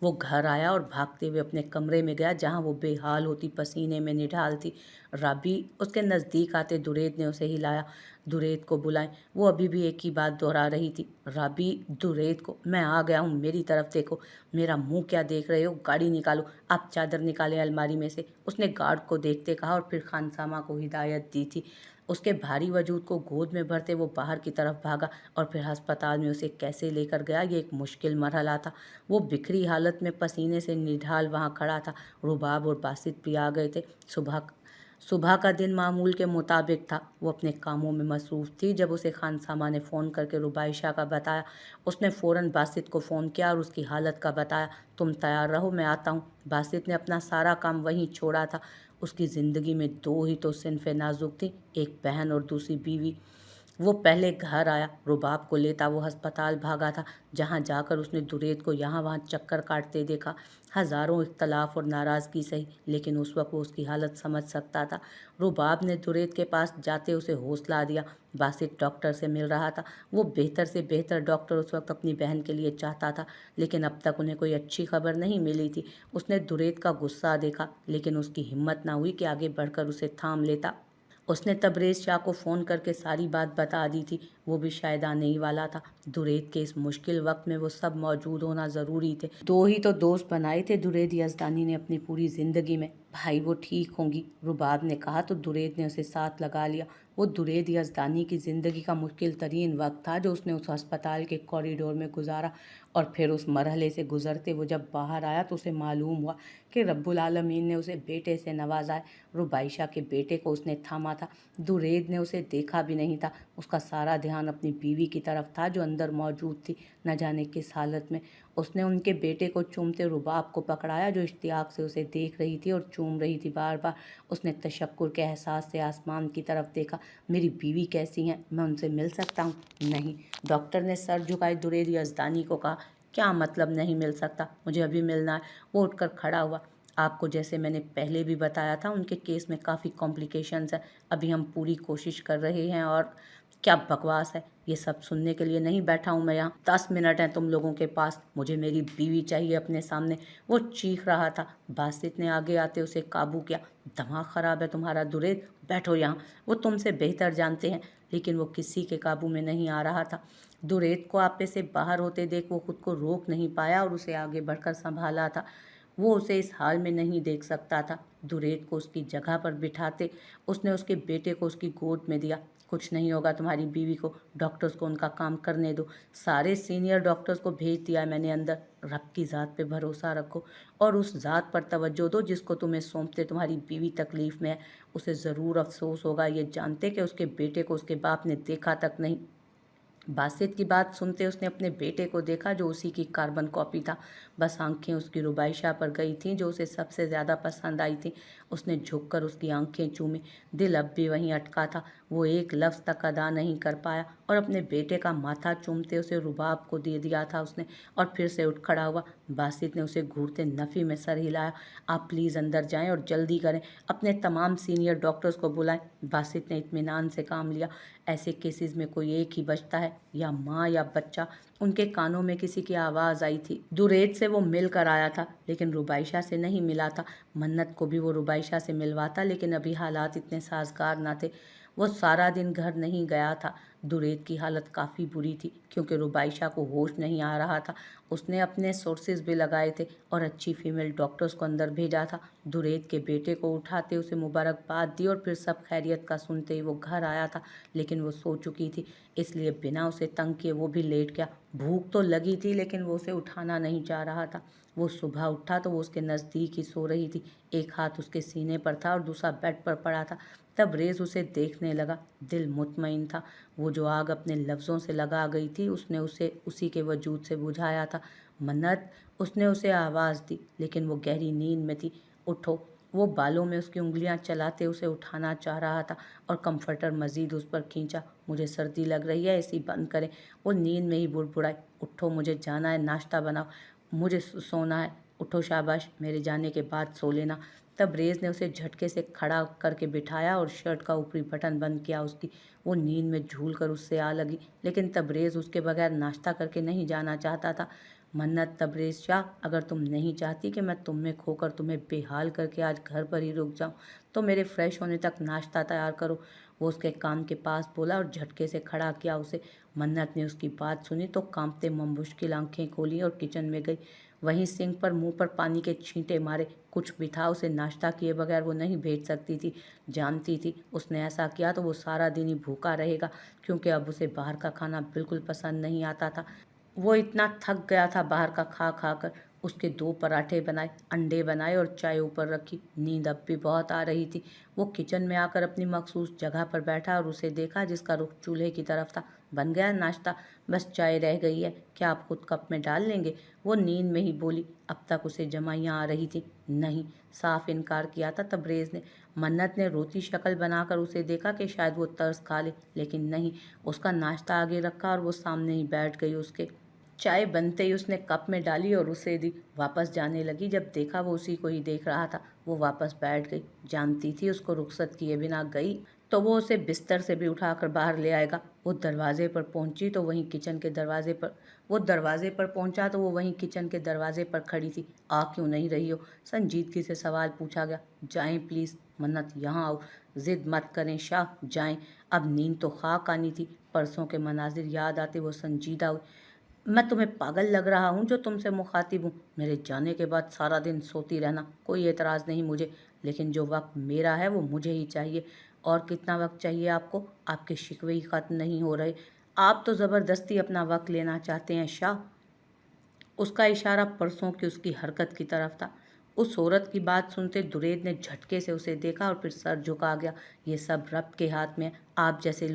वो घर आया और भागते हुए अपने कमरे में गया जहाँ वो बेहाल होती पसीने में निढाल थी। राबी उसके नज़दीक आते दुरेद ने उसे हिलाया। दुरेद को बुलाएं। वो अभी भी एक ही बात दोहरा रही थी। राबी दुरेद को, मैं आ गया हूँ, मेरी तरफ देखो। मेरा मुंह क्या देख रहे हो, गाड़ी निकालो। आप चादर निकालें अलमारी में से, उसने गार्ड को देखते कहा और फिर खानसामा को हिदायत दी थी। उसके भारी वजूद को गोद में भरते वो बाहर की तरफ भागा और फिर अस्पताल में उसे कैसे लेकर गया ये एक मुश्किल मरहला था। वो बिखरी हालत में पसीने से निढाल वहाँ खड़ा था। रुबाब और बासित भी आ गए थे। सुबह सुबह का दिन मामूल के मुताबिक था। वो अपने कामों में मसरूफ़ थी जब उसे खानसामा ने फ़ोन करके रुबाइशा का बताया। उसने फ़ौरन बासित को फ़ोन किया और उसकी हालत का बताया। तुम तैयार रहो, मैं आता हूँ। बासित ने अपना सारा काम वहीं छोड़ा था। उसकी ज़िंदगी में दो ही तो सिनफ़े नाजुक थी, एक बहन और दूसरी बीवी। वो पहले घर आया, रुबाब को लेता वो अस्पताल भागा था, जहाँ जाकर उसने दुरेद को यहाँ वहाँ चक्कर काटते देखा। हज़ारों इख्तलाफ और नाराज़गी सही, लेकिन उस वक्त वो उसकी हालत समझ सकता था। रुबाब ने दुरेद के पास जाते उसे हौसला दिया। बासित डॉक्टर से मिल रहा था। वो बेहतर से बेहतर डॉक्टर उस वक्त अपनी बहन के लिए चाहता था, लेकिन अब तक उन्हें कोई अच्छी खबर नहीं मिली थी। उसने दुरेद का गुस्सा देखा, लेकिन उसकी हिम्मत ना हुई कि आगे बढ़कर उसे थाम लेता। उसने तबरेज़ शाह को फ़ोन करके सारी बात बता दी थी। वो भी शायद आने ही वाला था। दुरेद के इस मुश्किल वक्त में वो सब मौजूद होना ज़रूरी थे। दो ही तो दोस्त बनाए थे दुरेद यज़दानी ने अपनी पूरी ज़िंदगी में। भाई वो ठीक होंगी, रुबाब ने कहा तो दुरेद ने उसे साथ लगा लिया। वो दुरेद यज़दानी की ज़िंदगी का मुश्किल तरीन वक्त था जो उसने उस अस्पताल के कॉरिडोर में गुजारा। और फिर उस मरहले से गुजरते वो जब बाहर आया तो उसे मालूम हुआ कि रब्बुल आलमीन ने उसे बेटे से नवाजा है। रुबाइशा के बेटे को उसने थामा था। दुरेद ने उसे देखा भी नहीं था। उसका सारा ध्यान अपनी बीवी की तरफ था जो अंदर मौजूद थी, न जाने किस हालत में। उसने उनके बेटे को चूमते रुबाब को पकड़ाया जो इश्तियाक से उसे देख रही थी और चूम रही थी बार बार। उसने तशक्कुर के एहसास से आसमान की तरफ देखा। मेरी बीवी कैसी हैं, मैं उनसे मिल सकता हूँ? नहीं। डॉक्टर ने सर झुकाए दुरेद यज़दानी को कहा, क्या मतलब नहीं मिल सकता, मुझे अभी मिलना है। वो उठकर खड़ा हुआ। आपको जैसे मैंने पहले भी बताया था उनके केस में काफ़ी कॉम्प्लिकेशंस है। अभी हम पूरी कोशिश कर रहे हैं। और क्या बकवास है, ये सब सुनने के लिए नहीं बैठा हूँ मैं यहाँ। 10 मिनट हैं तुम लोगों के पास, मुझे मेरी बीवी चाहिए अपने सामने। वो चीख रहा था। बासित ने आगे आते उसे काबू किया। दिमाग ख़राब है तुम्हारा दुरेद, बैठो यहाँ। वो तुमसे बेहतर जानते हैं। लेकिन वो किसी के काबू में नहीं आ रहा था। दुरेद को आपे से बाहर होते देख वो खुद को रोक नहीं पाया और उसे आगे बढ़कर संभाला था। वो उसे इस हाल में नहीं देख सकता था। दुरेद को उसकी जगह पर बिठाते उसने उसके बेटे को उसकी गोद में दिया। कुछ नहीं होगा तुम्हारी बीवी को, डॉक्टर्स को उनका काम करने दो। सारे सीनियर डॉक्टर्स को भेज दिया है मैंने अंदर। रब की ज़ात पे भरोसा रखो और उस ज़ात पर तवज्जो दो जिसको तुम्हें सौंपते तुम्हारी बीवी तकलीफ़ में है। उसे ज़रूर अफसोस होगा ये जानते कि उसके बेटे को उसके बाप ने देखा तक नहीं। बासित की बात सुनते उसने अपने बेटे को देखा जो उसी की कार्बन कॉपी था। बस आंखें उसकी रुबाइशा पर गई थीं जो उसे सबसे ज़्यादा पसंद आई थी। उसने झुककर उसकी आंखें चूमी। दिल अब भी वहीं अटका था। वो एक लफ्ज़ तक अदा नहीं कर पाया और अपने बेटे का माथा चूमते उसे रुबाब को दे दिया था उसने और फिर से उठ खड़ा हुआ। बासित ने उसे घूरते नफ़ी में सर हिलाया। आप प्लीज़ अंदर जाएं और जल्दी करें, अपने तमाम सीनियर डॉक्टर्स को बुलाएं। बासित ने इत्मीनान से काम लिया। ऐसे केसेस में कोई एक ही बचता है, या माँ या बच्चा। उनके कानों में किसी की आवाज़ आई थी। दुरेद से वो मिल कर आया था लेकिन रुबाइशा से नहीं मिला था। मन्नत को भी वो रुबाइशा से मिलवाता लेकिन अभी हालात इतने साजगार ना थे। वो सारा दिन घर नहीं गया था। दुरेद की हालत काफ़ी बुरी थी क्योंकि रुबाइशा को होश नहीं आ रहा था। उसने अपने सोर्सेज भी लगाए थे और अच्छी फीमेल डॉक्टर्स को अंदर भेजा था। दुरेद के बेटे को उठाते उसे मुबारकबाद दी और फिर सब खैरियत का सुनते ही वो घर आया था, लेकिन वो सो चुकी थी, इसलिए बिना उसे तंग किए वो भी लेट गया। भूख तो लगी थी लेकिन वो उसे उठाना नहीं चाह रहा था। वो सुबह उठा तो वो उसके नज़दीक ही सो रही थी। एक हाथ उसके सीने पर था और दूसरा बेड पर पड़ा था। तब रेज़ उसे देखने लगा। दिल मुतमईन था। वो जो आग अपने लफ्ज़ों से लगा गई थी उसने उसे उसी के वजूद से बुझाया था। मन्नत, उसने उसे आवाज़ दी लेकिन वो गहरी नींद में थी। उठो। वो बालों में उसकी उंगलियां चलाते उसे उठाना चाह रहा था और कंफर्टर मज़ीद उस पर खींचा। मुझे सर्दी लग रही है, एसी बंद करें। वो नींद में ही बुड़बुड़ाई। उठो, मुझे जाना है, नाश्ता बनाओ, मुझे सोना है। उठो, शाबाश, मेरे जाने के बाद सो लेना। तब रेज़ ने उसे झटके से खड़ा करके बिठाया और शर्ट का ऊपरी बटन बंद किया उसकी। वो नींद में झूल कर उससे आ लगी लेकिन तब रेज़ उसके बगैर नाश्ता करके नहीं जाना चाहता था। मन्नत तबरेज़ शाह, अगर तुम नहीं चाहती कि मैं तुम में खोकर तुम्हें बेहाल करके आज घर पर ही रुक जाऊं, तो मेरे फ्रेश होने तक नाश्ता तैयार करो। वो उसके कान के पास बोला और झटके से खड़ा किया उसे। मन्नत ने उसकी बात सुनी तो कांपते मुश्किल आंखें खोली और किचन में गई। वहीं सिंक पर मुंह पर पानी के छींटे मारे। कुछ भी था, उसे नाश्ता किए बगैर वो नहीं भेज सकती थी। जानती थी उसने ऐसा किया तो वो सारा दिन ही भूखा रहेगा, क्योंकि अब उसे बाहर का खाना बिल्कुल पसंद नहीं आता था। वो इतना थक गया था बाहर का खा खा कर। उसके 2 पराठे बनाए, अंडे बनाए और चाय ऊपर रखी। नींद अब भी बहुत आ रही थी। वो किचन में आकर अपनी मखसूस जगह पर बैठा और उसे देखा जिसका रुख चूल्हे की तरफ था। बन गया नाश्ता, बस चाय रह गई है, क्या आप खुद कप में डाल लेंगे? वो नींद में ही बोली। अब तक उसे जमाइयाँ आ रही थी। नहीं, साफ इनकार किया था तबरेज़ ने। मन्नत ने रोती शक्ल बनाकर उसे देखा कि शायद वो तरस खा ले, लेकिन नहीं। उसका नाश्ता आगे रखा और वो सामने ही बैठ गई उसके। चाय बनते ही उसने कप में डाली और उसे दी। वापस जाने लगी, जब देखा वो उसी को ही देख रहा था। वो वापस बैठ गई। जानती थी उसको रुखसत किए बिना गई तो वो उसे बिस्तर से भी उठाकर बाहर ले आएगा। वो दरवाजे पर पहुंची तो वहीं किचन के दरवाजे पर वो दरवाजे पर पहुंचा तो वो वहीं किचन के दरवाजे पर खड़ी थी। आ क्यों नहीं रही हो? संजीदगी से सवाल पूछा गया। जाएं प्लीज़। मन्नत, यहाँ आओ। जिद मत करें शाह, जाएं। अब नींद तो खाक आनी थी। परसों के मनाजिर याद आते वो संजीदा हुई। मैं तुम्हें पागल लग रहा हूँ जो तुमसे मुखातिब हूँ? मेरे जाने के बाद सारा दिन सोती रहना, कोई एतराज़ नहीं मुझे, लेकिन जो वक्त मेरा है वो मुझे ही चाहिए। और कितना वक्त चाहिए आपको? आपके शिकवे ही ख़त्म नहीं हो रहे। आप तो ज़बरदस्ती अपना वक्त लेना चाहते हैं शाह। उसका इशारा परसों की उसकी हरकत की तरफ था। उस औरत की बात सुनते दुरेद ने झटके से उसे देखा और फिर सर झुका गया। ये सब रब के हाथ में है। आप जैसे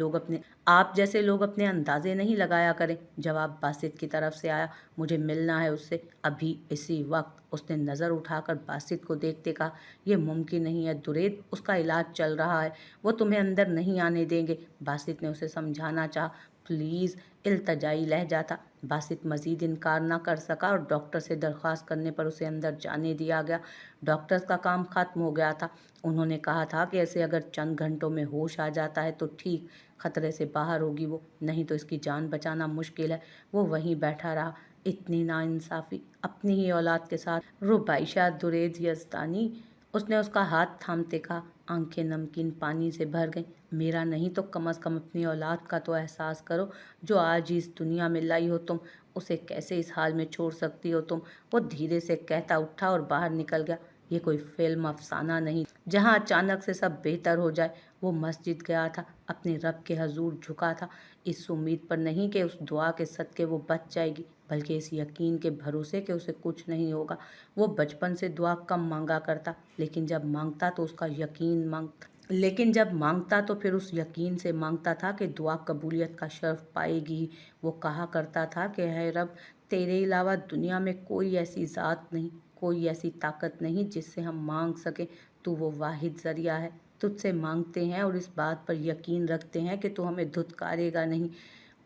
लोग अपने अंदाजे नहीं लगाया करें। जवाब बासित की तरफ से आया। मुझे मिलना है उससे, अभी इसी वक्त। उसने नज़र उठाकर बासित को देखते कहा, यह मुमकिन नहीं है दुरेद, उसका इलाज चल रहा है, वो तुम्हें अंदर नहीं आने देंगे। बासित ने उसे समझाना चाहा। प्लीज़, इल्तजाई लहजा था। बासित मजीद इनकार न कर सका और डॉक्टर से दरख्वास्त करने पर उसे अंदर जाने दिया गया। डॉक्टर्स का काम ख़त्म हो गया था। उन्होंने कहा था कि ऐसे अगर चंद घंटों में होश आ जाता है तो ठीक, खतरे से बाहर होगी वो, नहीं तो इसकी जान बचाना मुश्किल है। वो वहीं बैठा रहा। इतनी नाइंसाफ़ी अपनी ही औलाद के साथ। रुबाइशा दुरेद यज़दानी, उसने उसका हाथ थामते कहा। आंखें नमकीन पानी से भर गईं। मेरा नहीं तो कम अज़ कम अपनी औलाद का तो एहसास करो, जो आज ही इस दुनिया में लाई हो तुम। उसे कैसे इस हाल में छोड़ सकती हो तुम? वो धीरे से कहता उठा और बाहर निकल गया। ये कोई फिल्म अफसाना नहीं जहाँ अचानक से सब बेहतर हो जाए। वो मस्जिद गया था, अपने रब के हजूर झुका था, इस उम्मीद पर नहीं कि उस दुआ के सदके वो बच जाएगी, बल्कि इस यकीन के भरोसे कि उसे कुछ नहीं होगा। वो बचपन से दुआ कम मांगा करता, लेकिन जब मांगता तो फिर उस यकीन से मांगता था कि दुआ कबूलियत का शर्फ पाएगी ही। वो कहा करता था कि है रब, तेरे अलावा दुनिया में कोई ऐसी ज़ात नहीं, कोई ऐसी ताकत नहीं जिससे हम मांग सकें। तू वो वाहिद ज़रिया है। तुझसे मांगते हैं और इस बात पर यकीन रखते हैं कि तू हमें धुतकारेगा नहीं।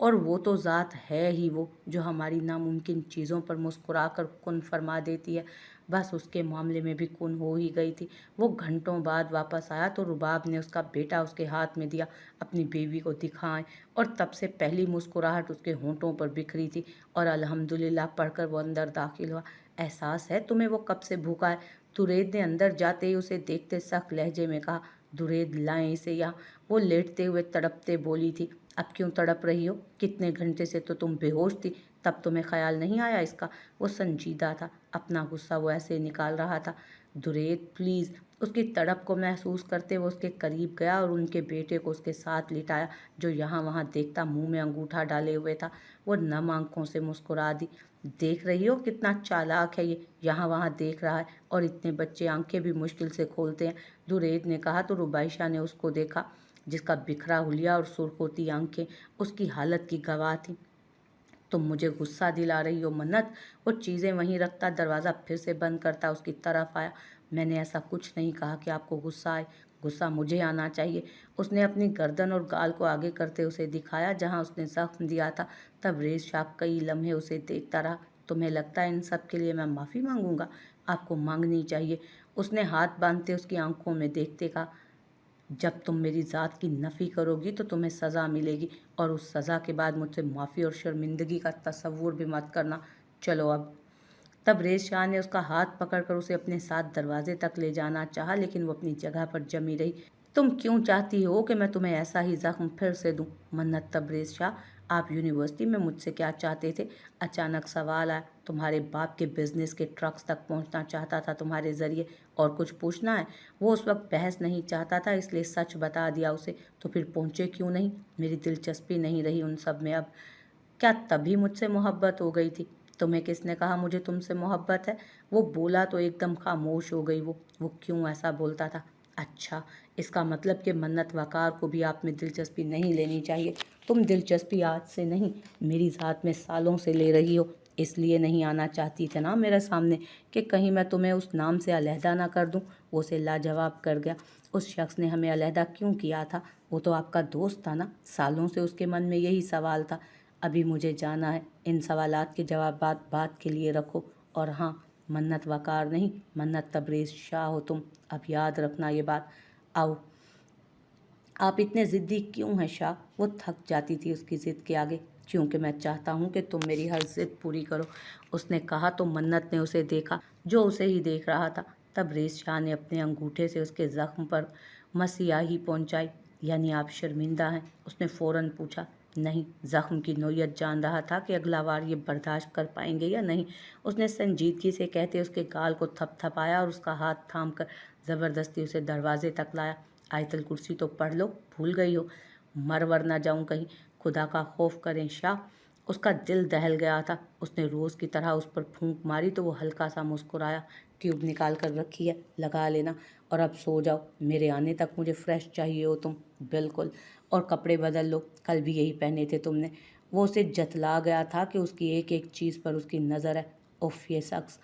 और वो तो ज़ात है ही वो, जो हमारी नामुमकिन चीज़ों पर मुस्कुराकर कुन फरमा देती है। बस उसके मामले में भी कुन हो ही गई थी। वो घंटों बाद वापस आया तो रुबाब ने उसका बेटा उसके हाथ में दिया। अपनी बीवी को दिखाएं, और तब से पहली मुस्कुराहट उसके होंठों पर बिखरी थी। और अल्हम्दुलिल्लाह पढ़कर वो अंदर दाखिल हुआ। एहसास है तुम्हें वो कब से भूखा है? दुरेद ने अंदर जाते ही उसे देखते सख्त लहजे में कहा। दुरेद, लाएं इसे यहाँ। वो लेटते हुए तड़पते बोली थी। अब क्यों तड़प रही हो? कितने घंटे से तो तुम बेहोश थी, तब तुम्हें ख्याल नहीं आया इसका? वो संजीदा था, अपना गुस्सा वो ऐसे निकाल रहा था। दुरेद प्लीज़। उसकी तड़प को महसूस करते वो उसके करीब गया और उनके बेटे को उसके साथ लिटाया, जो यहाँ वहाँ देखता मुंह में अंगूठा डाले हुए था। वो नम आंखों से मुस्कुरा दी। देख रही हो कितना चालाक है ये, यहाँ वहाँ देख रहा है, और इतने बच्चे आंखें भी मुश्किल से खोलते हैं। दुरेद ने कहा तो रुबाइशा ने उसको देखा, जिसका बिखरा हुलिया और सुर्खोती आंखें उसकी हालत की गवाह थीं। तुम मुझे गुस्सा दिला रही हो मन्नत। वो चीज़ें वहीं रखता दरवाज़ा फिर से बंद करता उसकी तरफ आया। मैंने ऐसा कुछ नहीं कहा कि आपको गुस्सा आए, गुस्सा मुझे आना चाहिए। उसने अपनी गर्दन और गाल को आगे करते उसे दिखाया जहां उसने जख्म दिया था। तब रेज शाह कई लम्हे उसे देखता रहा। तुम्हें लगता है इन सब के लिए मैं माफ़ी मांगूंगा? आपको मांगनी चाहिए। उसने हाथ बांधते उसकी आंखों में देखते कहा। जब तुम मेरी ज़ात की नफ़ी करोगी तो तुम्हें सज़ा मिलेगी, और उस सज़ा के बाद मुझसे माफ़ी और शर्मिंदगी का तसव्वुर भी मत करना। चलो अब। तबरेज़ शाह ने उसका हाथ पकड़कर उसे अपने साथ दरवाजे तक ले जाना चाहा, लेकिन वो अपनी जगह पर जमी रही। तुम क्यों चाहती हो कि मैं तुम्हें ऐसा ही ज़ख्म फिर से दूं? मन्नत तबरेज़ शाह, आप यूनिवर्सिटी में मुझसे क्या चाहते थे? अचानक सवाल आया। तुम्हारे बाप के बिजनेस के ट्रक्स तक पहुंचना चाहता था तुम्हारे ज़रिए, और कुछ पूछना है? वो उस वक्त बहस नहीं चाहता था, इसलिए सच बता दिया उसे। तो फिर पहुंचे क्यों नहीं? मेरी दिलचस्पी नहीं रही उन सब में अब। क्या तभी मुझसे मोहब्बत हो गई थी? तुम्हें किसने कहा मुझे तुमसे मोहब्बत है? वो बोला तो एकदम खामोश हो गई वो क्यों ऐसा बोलता था? अच्छा, इसका मतलब कि मन्नत वकार को भी आप में दिलचस्पी नहीं लेनी चाहिए। तुम दिलचस्पी आज से नहीं, मेरी ज़ात में सालों से ले रही हो। इसलिए नहीं आना चाहती थे ना मेरे सामने कि कहीं मैं तुम्हें उस नाम से अलहदा ना कर दूं। वो उसे लाजवाब कर गया। उस शख्स ने हमें अलहदा क्यों किया था? वो तो आपका दोस्त था ना। सालों से उसके मन में यही सवाल था। अभी मुझे जाना है। इन सवालात के जवाब बात के लिए रखो। और हाँ, मन्नत वकार नहीं, मन्नत तबरेज़ शाह हो तुम। अब याद रखना ये बात। आओ। आप इतने ज़िद्दी क्यों हैं शाह? वो थक जाती थी उसकी ज़िद के आगे। क्योंकि मैं चाहता हूँ कि तुम मेरी हर ज़िद पूरी करो, उसने कहा। तो मन्नत ने उसे देखा, जो उसे ही देख रहा था। तबरेज़ शाह ने अपने अंगूठे से उसके ज़ख्म पर मसियाही पहुँचाई। यानी आप शर्मिंदा हैं? उसने फ़ौरन पूछा। नहीं, ज़ख्म की नोयत जान रहा था कि अगला बार ये बर्दाश्त कर पाएंगे या नहीं। उसने संजीदगी से कहते उसके गाल को थपथपाया और उसका हाथ थाम कर ज़बरदस्ती उसे दरवाजे तक लाया। आयतल कुर्सी तो पढ़ लो, भूल गई हो? मर वर ना जाऊं कहीं, खुदा का खौफ करें शाह। उसका दिल दहल गया था। उसने रोज़ की तरह उस पर फूंक मारी तो वो हल्का सा मुस्कुराया। ट्यूब निकाल कर रखी है, लगा लेना। और अब सो जाओ, मेरे आने तक मुझे फ्रेश चाहिए हो तुम। बिल्कुल। और कपड़े बदल लो, कल भी यही पहने थे तुमने। वो उसे जतला गया था कि उसकी एक एक चीज़ पर उसकी नज़र है। उफ, ये शख्स।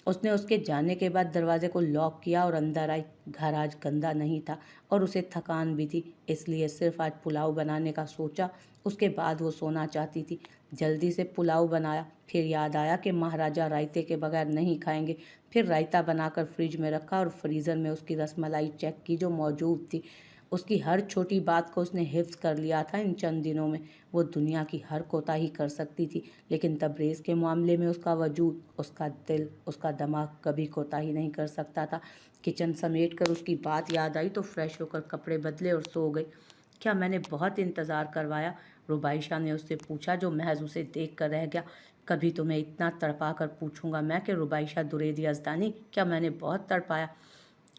उसने उसके जाने के बाद दरवाजे को लॉक किया और अंदर आई। घर आज गंदा नहीं था और उसे थकान भी थी, इसलिए सिर्फ आज पुलाव बनाने का सोचा। उसके बाद वो सोना चाहती थी। जल्दी से पुलाव बनाया। फिर याद आया कि महाराजा रायते के बगैर नहीं खाएंगे। फिर रायता बनाकर फ्रिज में रखा और फ्रीज़र में उसकी रसमलाई चेक की जो मौजूद थी। उसकी हर छोटी बात को उसने हिफ्ज़ कर लिया था इन चंद दिनों में। वो दुनिया की हर कोताही कर सकती थी, लेकिन तबरेज़ के मामले में उसका वजूद, उसका दिल, उसका दिमाग कभी कोताही नहीं कर सकता था। किचन समेट कर उसकी बात याद आई तो फ्रेश होकर कपड़े बदले और सो गई। क्या मैंने बहुत इंतज़ार करवाया? रुबाइशा ने उससे पूछा, जो महज उसे देख कर रह गया। कभी तुम्हें इतना तड़पा कर पूछूंगा मैं कि रुबाइशा दुरेद यज़दानी, क्या मैंने बहुत तड़पाया?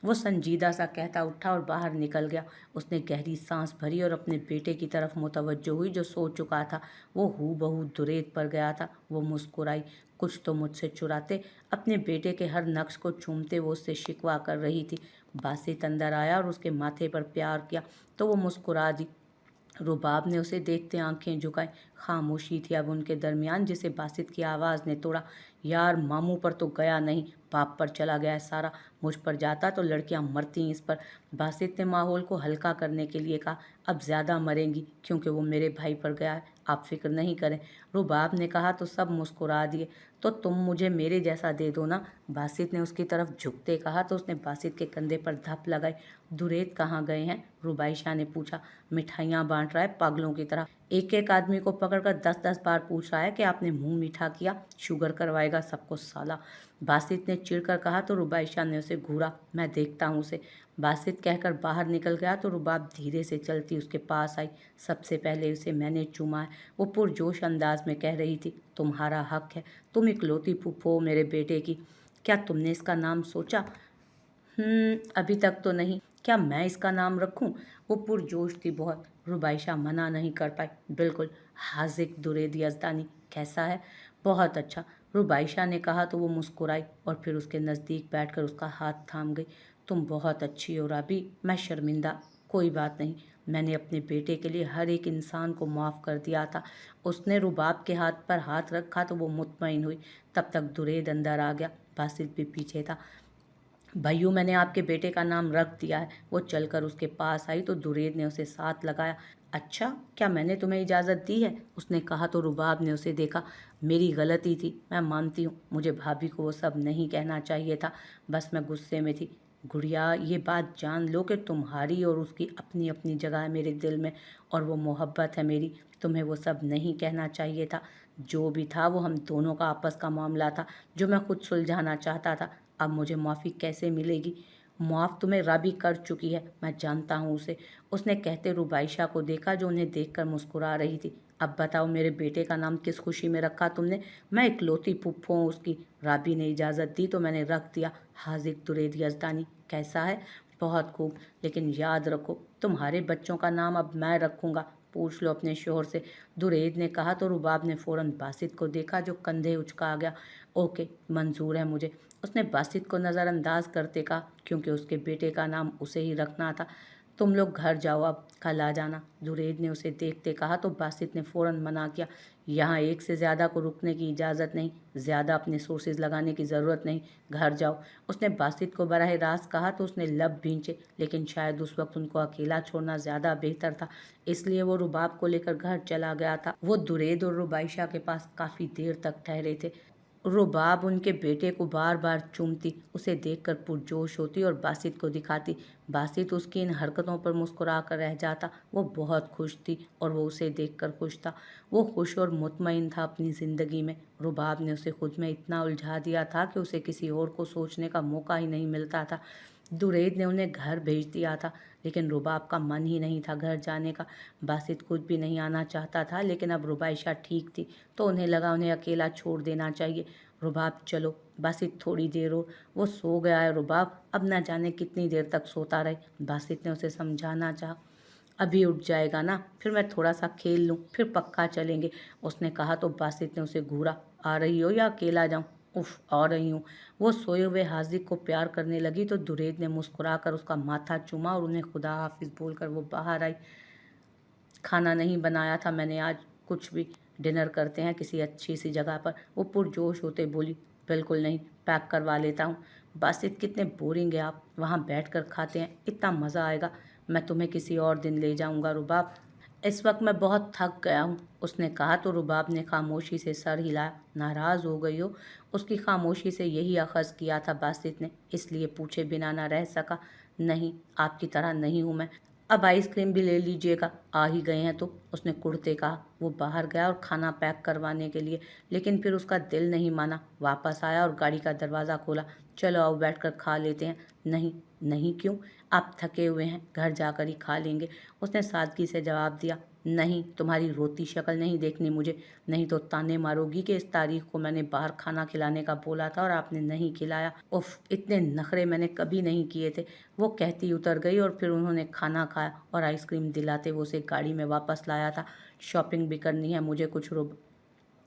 वो संजीदा सा कहता उठा और बाहर निकल गया। उसने गहरी सांस भरी और अपने बेटे की तरफ मुतवज्जो हुई जो सो चुका था। वो हूबहू दुरेद पर गया था। वो मुस्कुराई। कुछ तो मुझसे चुराते। अपने बेटे के हर नक्श को चूमते वो उससे शिकवा कर रही थी। बासित अंदर आया और उसके माथे पर प्यार किया तो वो मुस्कुरा दी। रुबाब ने उसे देखते आंखें झुकाई। खामोशी थी अब उनके दरमियान, जिसे बासित की आवाज़ ने तोड़ा। यार, मामू पर तो गया नहीं, बाप पर चला गया है सारा। मुझ पर जाता तो लड़कियां मरती इस पर। बासित ने माहौल को हल्का करने के लिए कहा। अब ज़्यादा मरेंगी क्योंकि वो मेरे भाई पर गया है, आप फिक्र नहीं करें। रुबाब ने कहा तो सब मुस्कुरा दिए। तो तुम मुझे मेरे जैसा दे दो ना, बासित ने उसकी तरफ झुकते कहा तो उसने बासित के कंधे पर धप लगाई। दुरेद कहाँ गए हैं? रुबाइशा ने पूछा। मिठाइयाँ बांट रहा है पागलों की तरह। एक एक आदमी को पकड़कर 10-10 बार पूछ रहा है कि आपने मुंह मीठा किया, शुगर करवाएगा सबको साला। बासित ने चिढ़कर कहा तो रुबाइशा ने उसे घूरा। मैं देखता हूँ उसे। बासित कहकर बाहर निकल गया तो रुबाब धीरे से चलती उसके पास आई। सबसे पहले उसे मैंने चूमा है, वो पुरजोश अंदाज में कह रही थी। तुम्हारा हक है, तुम इकलौती फूफो हो मेरे बेटे की। क्या तुमने इसका नाम सोचा? अभी तक तो नहीं। क्या मैं इसका नाम रखूं? वो पुरजोश थी बहुत। रुबाइशा मना नहीं कर पाई। बिल्कुल, हाजिक दुरेद यज़दानी। कैसा है? बहुत अच्छा, रुबाइशा ने कहा तो वो मुस्कुराई और फिर उसके नज़दीक बैठकर उसका हाथ थाम गई। तुम बहुत अच्छी हो राबी, मैं शर्मिंदा। कोई बात नहीं, मैंने अपने बेटे के लिए हर एक इंसान को माफ़ कर दिया था। उसने रुबाब के हाथ पर हाथ रखा तो वो मुतमईन हुई। तब तक दुरेद अंदर आ गया। बासित भी पीछे था। भैयू, मैंने आपके बेटे का नाम रख दिया है। वो चलकर उसके पास आई तो दुरेद ने उसे साथ लगाया। अच्छा, क्या मैंने तुम्हें इजाज़त दी है? उसने कहा तो रुबाब ने उसे देखा। मेरी गलती थी, मैं मानती हूँ। मुझे भाभी को वो सब नहीं कहना चाहिए था, बस मैं गुस्से में थी। गुड़िया, ये बात जान लो कि तुम्हारी और उसकी अपनी अपनी जगह है मेरे दिल में, और वो मोहब्बत है मेरी। तुम्हें वो सब नहीं कहना चाहिए था। जो भी था वो हम दोनों का आपस का मामला था जो मैं खुद सुलझाना चाहता था। अब मुझे माफ़ी कैसे मिलेगी? माफ़ तुम्हें राबी कर चुकी है, मैं जानता हूँ उसे। उसने कहते रुबाइशा को देखा जो उन्हें देखकर मुस्कुरा रही थी। अब बताओ मेरे बेटे का नाम किस खुशी में रखा तुमने? मैं इकलौती फुप्फो हूँ उसकी। राबी ने इजाज़त दी तो मैंने रख दिया। हाजिक दुरेद यज़दानी कैसा है? बहुत खूब, लेकिन याद रखो तुम्हारे बच्चों का नाम अब मैं रखूँगा। पूछ लो अपने शोहर से। दुरेद ने कहा तो रुबाब ने फ़ौरन बासित को देखा जो कंधे उचका गया। ओके, मंजूर है मुझे। उसने बासित को नज़रअंदाज करते कहा क्योंकि उसके बेटे का नाम उसे ही रखना था। तुम लोग घर जाओ, अब कल आ जाना। जुरैद ने उसे देखते कहा तो बासित ने फ़ौरन मना किया। यहाँ एक से ज़्यादा को रुकने की इजाज़त नहीं, ज़्यादा अपने सोर्सेज लगाने की ज़रूरत नहीं, घर जाओ। उसने बासित को बराह रास्त कहा तो उसने लब भींचे, लेकिन शायद उस वक्त उनको अकेला छोड़ना ज़्यादा बेहतर था, इसलिए वो रुबाब को लेकर घर चला गया था। वो दुरेद और रुबाइशा के पास काफ़ी देर तक ठहरे थे। रुबाब उनके बेटे को बार बार चूमती, उसे देखकर पुरजोश होती और बासित को दिखाती। बासित उसकी इन हरकतों पर मुस्कुरा कर रह जाता। वो बहुत खुश थी और वो उसे देखकर खुश था। वो खुश और मुतमईन था अपनी ज़िंदगी में। रुबाब ने उसे खुद में इतना उलझा दिया था कि उसे किसी और को सोचने का मौका ही नहीं मिलता था। दुरैद ने उन्हें घर भेज दिया था, लेकिन रुबाब का मन ही नहीं था घर जाने का। बासित खुद भी नहीं आना चाहता था, लेकिन अब रुबाइशा ठीक थी तो उन्हें लगा उन्हें अकेला छोड़ देना चाहिए। रुबाब चलो, बासित थोड़ी देर और। वो सो गया है रुबाब, अब न जाने कितनी देर तक सोता रहे। बासित ने उसे समझाना चाहा। अभी उठ जाएगा ना, फिर मैं थोड़ा सा खेल लूँ, फिर पक्का चलेंगे। उसने कहा तो बासित ने उसे घूरा। आ रही हो या अकेला जाऊँ? उफ, आ रही हूँ। वो सोए हुए हाजिक को प्यार करने लगी तो दुरैद ने मुस्कुराकर उसका माथा चूमा और उन्हें खुदा हाफिज बोलकर वो बाहर आई। खाना नहीं बनाया था मैंने आज कुछ भी, डिनर करते हैं किसी अच्छी सी जगह पर। वो पुरजोश होते बोली। बिल्कुल नहीं, पैक करवा लेता हूँ। बासित कितने बोरिंग है आप, वहाँ बैठकर खाते हैं, इतना मज़ा आएगा। मैं तुम्हें किसी और दिन ले जाऊँगा रुबाब, इस वक्त मैं बहुत थक गया हूँ। उसने कहा तो रुबाब ने खामोशी से सर हिलाया। नाराज़ हो गई हो? उसकी खामोशी से यही अखज़ किया था बासित ने, इसलिए पूछे बिना न रह सका। नहीं, आपकी तरह नहीं हूँ मैं। अब आइसक्रीम भी ले लीजिएगा, आ ही गए हैं तो, उसने कुढ़ते कहा। वो बाहर गया और खाना पैक करवाने के लिए, लेकिन फिर उसका दिल नहीं माना। वापस आया और गाड़ी का दरवाज़ा खोला। चलो आओ बैठकर खा लेते हैं। नहीं। नहीं क्यों? आप थके हुए हैं, घर जाकर ही खा लेंगे, उसने सादगी से जवाब दिया। नहीं, तुम्हारी रोती शक्ल नहीं देखनी मुझे, नहीं तो ताने मारोगी कि इस तारीख को मैंने बाहर खाना खिलाने का बोला था और आपने नहीं खिलाया। उफ, इतने नखरे मैंने कभी नहीं किए थे। वो कहती उतर गई और फिर उन्होंने खाना खाया और आइसक्रीम दिलाते वो उसे गाड़ी में वापस लाया था। शॉपिंग भी करनी है मुझे कुछ।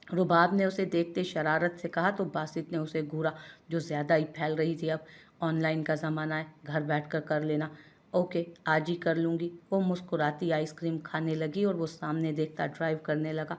रुबाब ने उसे देखते शरारत से कहा तो बासित ने उसे घूरा, जो ज़्यादा ही फैल रही थी। अब ऑनलाइन का ज़माना है, घर बैठकर कर लेना। ओके, आज ही कर लूँगी। वो मुस्कुराती आइसक्रीम खाने लगी और वो सामने देखता ड्राइव करने लगा।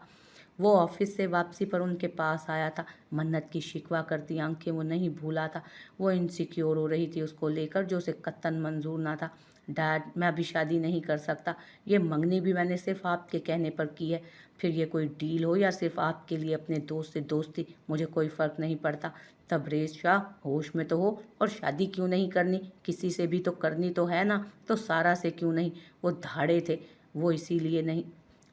वो ऑफिस से वापसी पर उनके पास आया था। मन्नत की शिकवा करती आंखें वो नहीं भूला था। वो इनसिक्योर हो रही थी उसको लेकर, जो उसे कत्तन मंजूर ना था। डैड, मैं अभी शादी नहीं कर सकता। ये मंगनी भी मैंने सिर्फ आपके कहने पर की है। फिर ये कोई डील हो या सिर्फ आपके लिए अपने दोस्त से दोस्ती, मुझे कोई फ़र्क नहीं पड़ता। तबरेज़ शाह, होश में तो हो। और शादी क्यों नहीं करनी? किसी से भी तो करनी तो है ना, तो सारा से क्यों नहीं? वो धाड़े थे। वो इसीलिए नहीं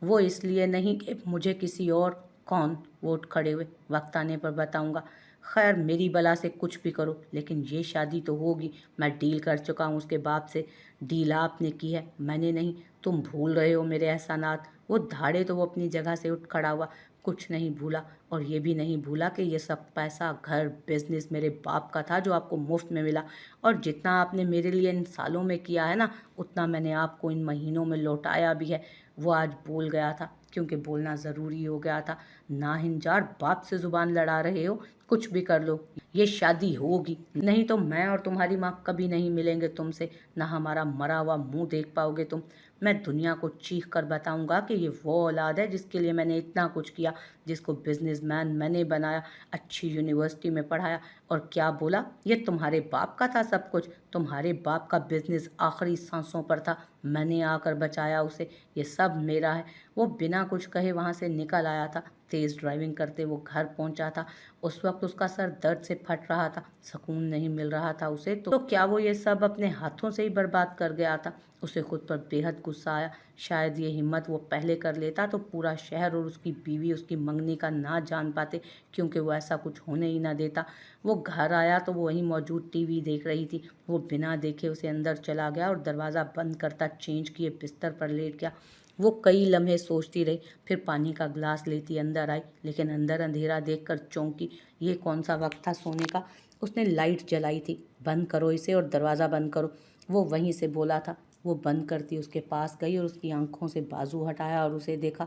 वो इसलिए नहीं कि मुझे किसी और। कौन? वो उठ खड़े हुए। वक्त आने पर बताऊंगा। खैर, मेरी बला से कुछ भी करो, लेकिन ये शादी तो होगी। मैं डील कर चुका हूँ उसके बाप से। डील आपने की है, मैंने नहीं। तुम भूल रहे हो मेरे एहसानात। वो धाड़े तो वो अपनी जगह से उठ खड़ा हुआ। कुछ नहीं भूला, और ये भी नहीं भूला कि ये सब पैसा, घर, बिजनेस मेरे बाप का था जो आपको मुफ्त में मिला। और जितना आपने मेरे लिए इन सालों में किया है ना, उतना मैंने आपको इन महीनों में लौटाया भी है। वो आज बोल गया था, क्योंकि बोलना ज़रूरी हो गया था। ना हिंजार, बाप से ज़ुबान लड़ा रहे हो। कुछ भी कर लो, ये शादी होगी, नहीं तो मैं और तुम्हारी माँ कभी नहीं मिलेंगे तुमसे। ना हमारा मरा हुआ मुंह देख पाओगे तुम। मैं दुनिया को चीख कर बताऊंगा कि ये वो औलाद है जिसके लिए मैंने इतना कुछ किया, जिसको बिजनेसमैन मैंने बनाया, अच्छी यूनिवर्सिटी में पढ़ाया। और क्या बोला? ये तुम्हारे बाप का था सब कुछ। तुम्हारे बाप का बिजनेस आखिरी सांसों पर था, मैंने आकर बचाया उसे। ये सब मेरा है। वो बिना कुछ कहे वहाँ से निकल आया था। तेज़ ड्राइविंग करते वो घर पहुँचा था। उस वक्त उसका सर दर्द से फट रहा था, सुकून नहीं मिल रहा था उसे। तो क्या वो ये सब अपने हाथों से ही बर्बाद कर गया था? उसे खुद पर बेहद गुस्सा आया। शायद ये हिम्मत वो पहले कर लेता तो पूरा शहर और उसकी बीवी उसकी मंगनी का ना जान पाते, क्योंकि वो ऐसा कुछ होने ही ना देता। वो घर आया तो वो वहीं मौजूद टीवी देख रही थी। वो बिना देखे उसे अंदर चला गया और दरवाज़ा बंद करता चेंज किए बिस्तर पर लेट गया। वो कई लम्हे सोचती रही, फिर पानी का ग्लास लेती अंदर आई, लेकिन अंदर अंधेरा देखकर चौंकी। ये कौन सा वक्त था सोने का? उसने लाइट जलाई थी। बंद करो इसे और दरवाज़ा बंद करो, वो वहीं से बोला था। वो बंद करती उसके पास गई और उसकी आंखों से बाजू हटाया और उसे देखा।